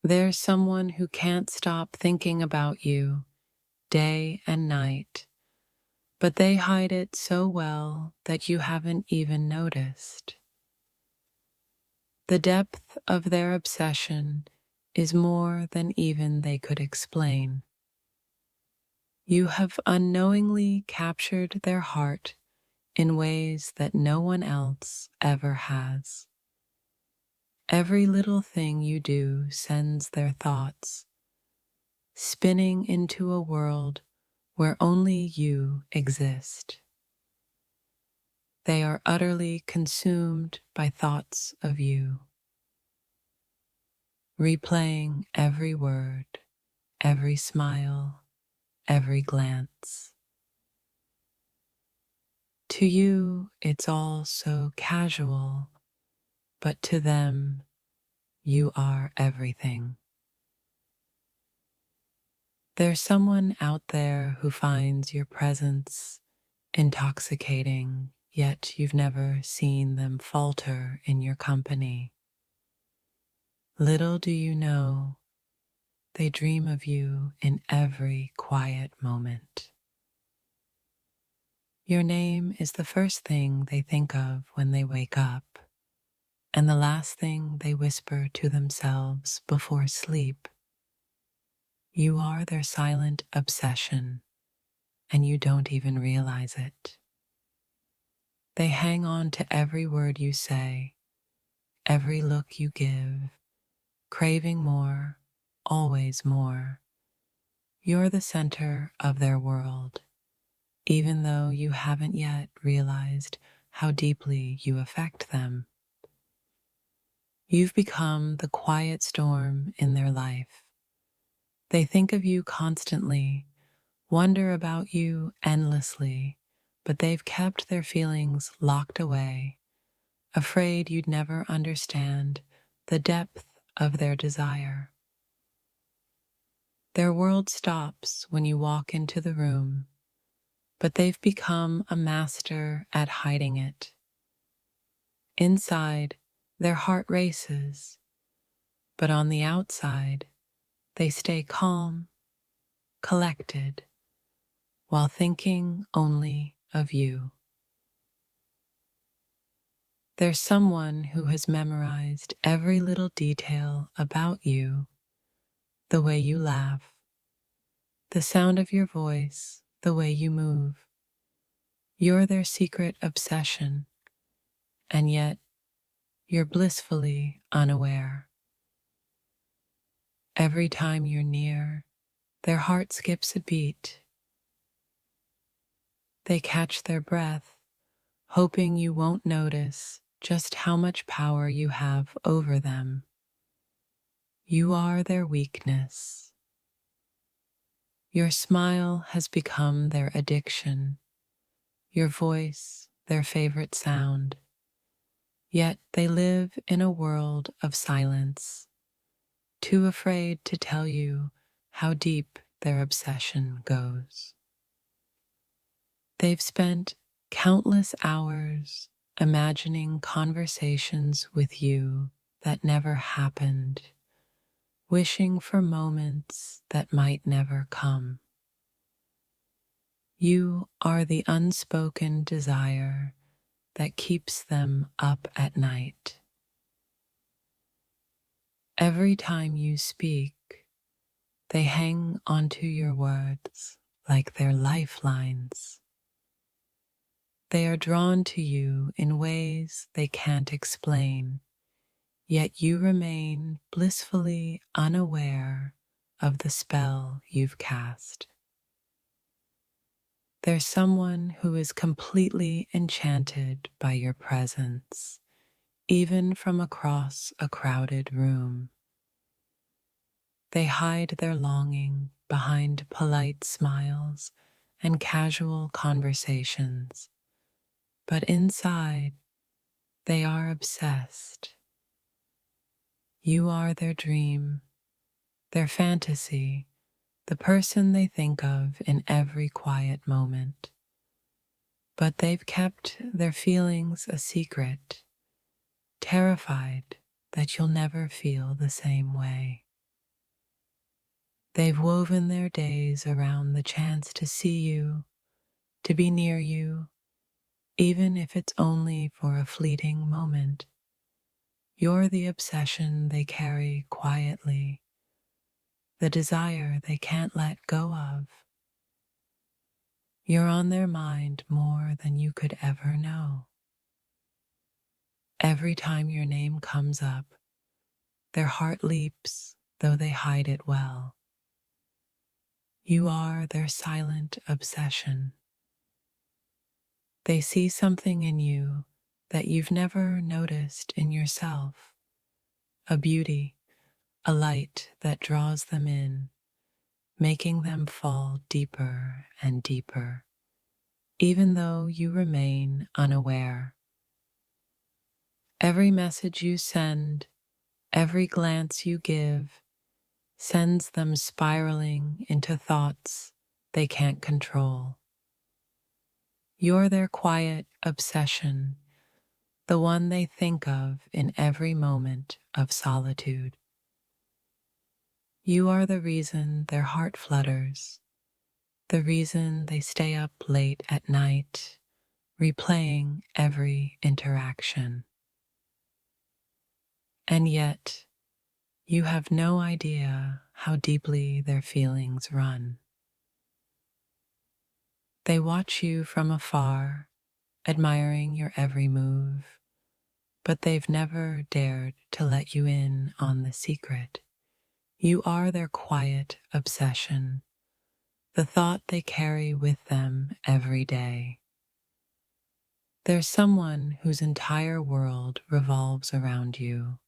There's someone who can't stop thinking about you day and night, but they hide it so well that you haven't even noticed. The depth of their obsession is more than even they could explain. You have unknowingly captured their heart in ways that no one else ever has. Every little thing you do sends their thoughts spinning into a world where only you exist. They are utterly consumed by thoughts of you, replaying every word, every smile, every glance. To you, it's all so casual, but to them, you are everything. There's someone out there who finds your presence intoxicating, yet you've never seen them falter in your company. Little do you know, they dream of you in every quiet moment. Your name is the first thing they think of when they wake up, and the last thing they whisper to themselves before sleep. You are their silent obsession, and you don't even realize it. They hang on to every word you say, every look you give, craving more, always more. You're the center of their world, even though you haven't yet realized how deeply you affect them. You've become the quiet storm in their life. They think of you constantly, wonder about you endlessly, but they've kept their feelings locked away, afraid you'd never understand the depth of their desire. Their world stops when you walk into the room, but they've become a master at hiding it. Inside, their heart races, but on the outside, they stay calm, collected, while thinking only of you. There's someone who has memorized every little detail about you, the way you laugh, the sound of your voice, the way you move. You're their secret obsession, and yet you're blissfully unaware. Every time you're near, their heart skips a beat. They catch their breath, hoping you won't notice just how much power you have over them. You are their weakness. Your smile has become their addiction, your voice their favorite sound. Yet they live in a world of silence, too afraid to tell you how deep their obsession goes. They've spent countless hours imagining conversations with you that never happened, wishing for moments that might never come. You are the unspoken desire that keeps them up at night. Every time you speak, they hang onto your words like they're lifelines. They are drawn to you in ways they can't explain, yet you remain blissfully unaware of the spell you've cast. There's someone who is completely enchanted by your presence, even from across a crowded room. They hide their longing behind polite smiles and casual conversations, but inside, they are obsessed. You are their dream, their fantasy, the person they think of in every quiet moment. But they've kept their feelings a secret, terrified that you'll never feel the same way. They've woven their days around the chance to see you, to be near you, even if it's only for a fleeting moment. You're the obsession they carry quietly, the desire they can't let go of. You're on their mind more than you could ever know. Every time your name comes up, their heart leaps, though they hide it well. You are their silent obsession. They see something in you that you've never noticed in yourself, a beauty, a light that draws them in, making them fall deeper and deeper, even though you remain unaware. Every message you send, every glance you give, sends them spiraling into thoughts they can't control. You're their quiet obsession, the one they think of in every moment of solitude. You are the reason their heart flutters, the reason they stay up late at night, replaying every interaction. And yet, you have no idea how deeply their feelings run. They watch you from afar, admiring your every move, but they've never dared to let you in on the secret. You are their quiet obsession, the thought they carry with them every day. There's someone whose entire world revolves around you,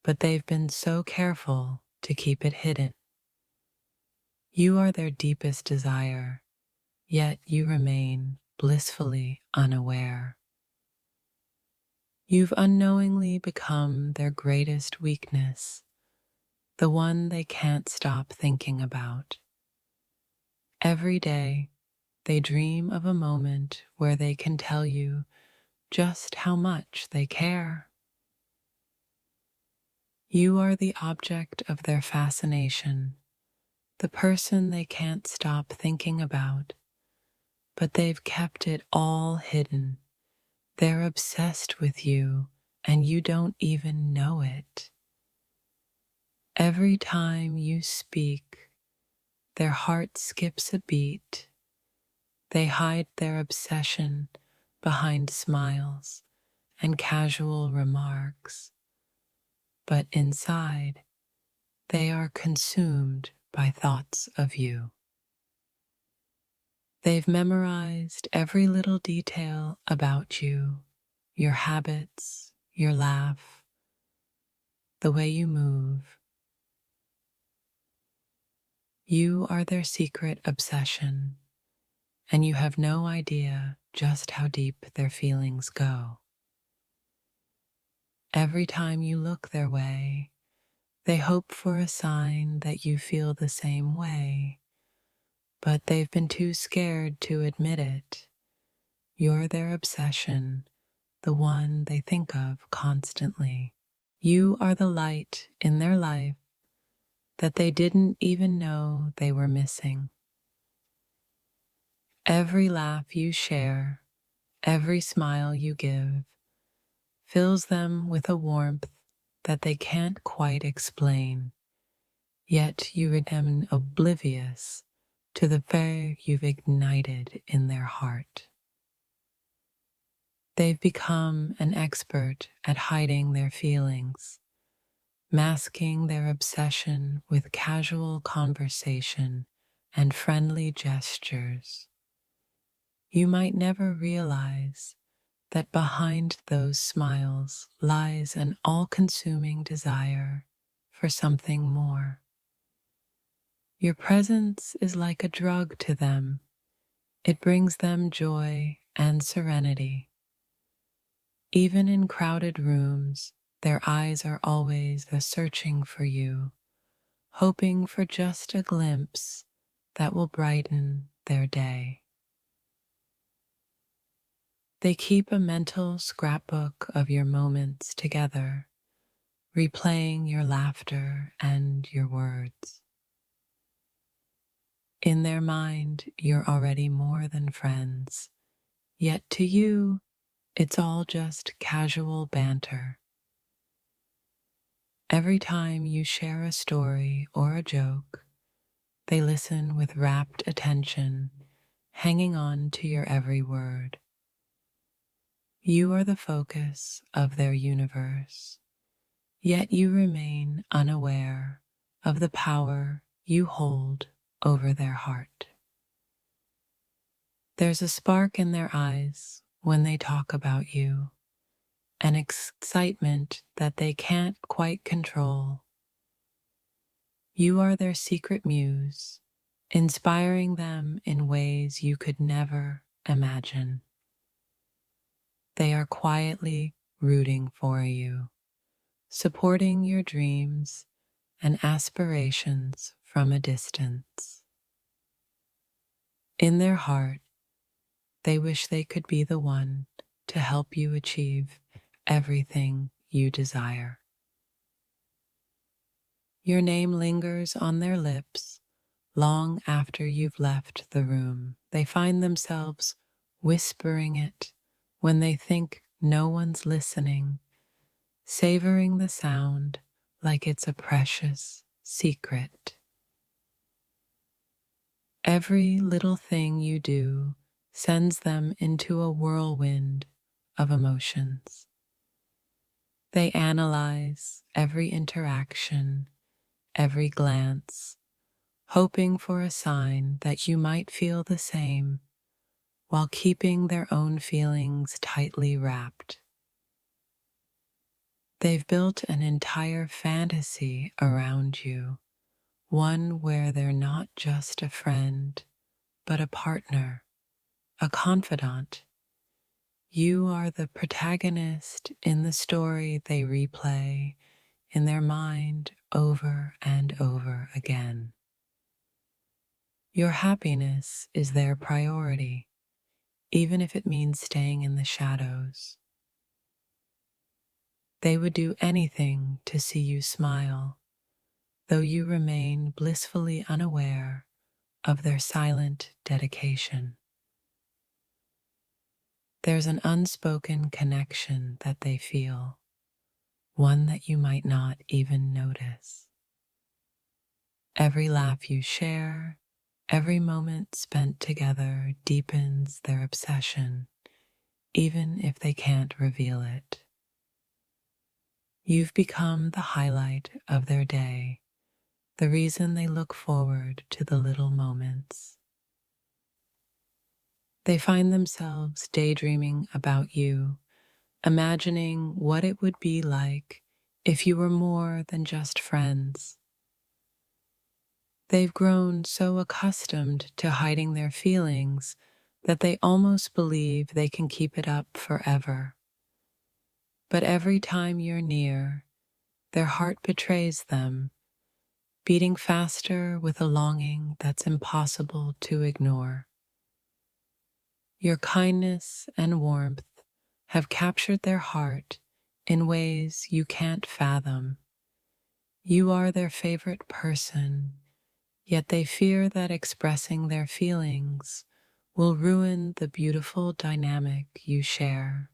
but they've been so careful to keep it hidden. You are their deepest desire, yet you remain blissfully unaware. You've unknowingly become their greatest weakness, the one they can't stop thinking about. Every day, they dream of a moment where they can tell you just how much they care. You are the object of their fascination, the person they can't stop thinking about, but they've kept it all hidden. They're obsessed with you, and you don't even know it. Every time you speak, their heart skips a beat. They hide their obsession behind smiles and casual remarks, but inside, they are consumed by thoughts of you. They've memorized every little detail about you, your habits, your laugh, the way you move. You are their secret obsession, and you have no idea just how deep their feelings go. Every time you look their way, they hope for a sign that you feel the same way, but they've been too scared to admit it. You're their obsession, the one they think of constantly. You are the light in their life that they didn't even know they were missing. Every laugh you share, every smile you give, fills them with a warmth that they can't quite explain, yet you remain oblivious to the fire you've ignited in their heart. They've become an expert at hiding their feelings, masking their obsession with casual conversation and friendly gestures. You might never realize that behind those smiles lies an all-consuming desire for something more. Your presence is like a drug to them. It brings them joy and serenity. Even in crowded rooms, their eyes are always searching for you, hoping for just a glimpse that will brighten their day. They keep a mental scrapbook of your moments together, replaying your laughter and your words. In their mind, you're already more than friends, yet to you, it's all just casual banter. Every time you share a story or a joke, they listen with rapt attention, hanging on to your every word. You are the focus of their universe, yet you remain unaware of the power you hold over their heart. There's a spark in their eyes when they talk about you, an excitement that they can't quite control. You are their secret muse, inspiring them in ways you could never imagine. They are quietly rooting for you, supporting your dreams and aspirations from a distance. In their heart, they wish they could be the one to help you achieve everything you desire. Your name lingers on their lips long after you've left the room. They find themselves whispering it when they think no one's listening, savoring the sound like it's a precious secret. Every little thing you do sends them into a whirlwind of emotions. They analyze every interaction, every glance, hoping for a sign that you might feel the same while keeping their own feelings tightly wrapped. They've built an entire fantasy around you, one where they're not just a friend, but a partner, a confidant. You are the protagonist in the story they replay in their mind over and over again. Your happiness is their priority, even if it means staying in the shadows. They would do anything to see you smile, though you remain blissfully unaware of their silent dedication. There's an unspoken connection that they feel, one that you might not even notice. Every laugh you share, every moment spent together deepens their obsession, even if they can't reveal it. You've become the highlight of their day, the reason they look forward to the little moments. They find themselves daydreaming about you, imagining what it would be like if you were more than just friends. They've grown so accustomed to hiding their feelings that they almost believe they can keep it up forever. But every time you're near, their heart betrays them, beating faster with a longing that's impossible to ignore. Your kindness and warmth have captured their heart in ways you can't fathom. You are their favorite person, yet they fear that expressing their feelings will ruin the beautiful dynamic you share.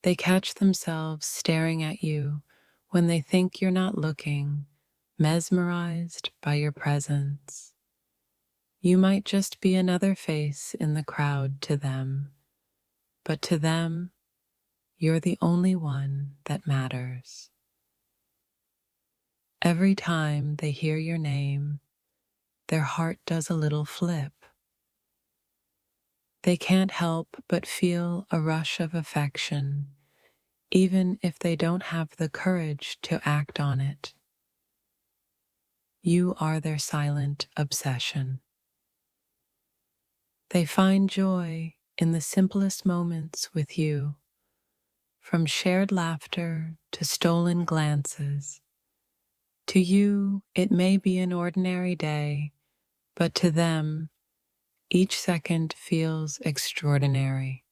They catch themselves staring at you when they think you're not looking, mesmerized by your presence. You might just be another face in the crowd to them, but to them, you're the only one that matters. Every time they hear your name, their heart does a little flip. They can't help but feel a rush of affection, even if they don't have the courage to act on it. You are their silent obsession. They find joy in the simplest moments with you, from shared laughter to stolen glances. To you, it may be an ordinary day, but to them, each second feels extraordinary.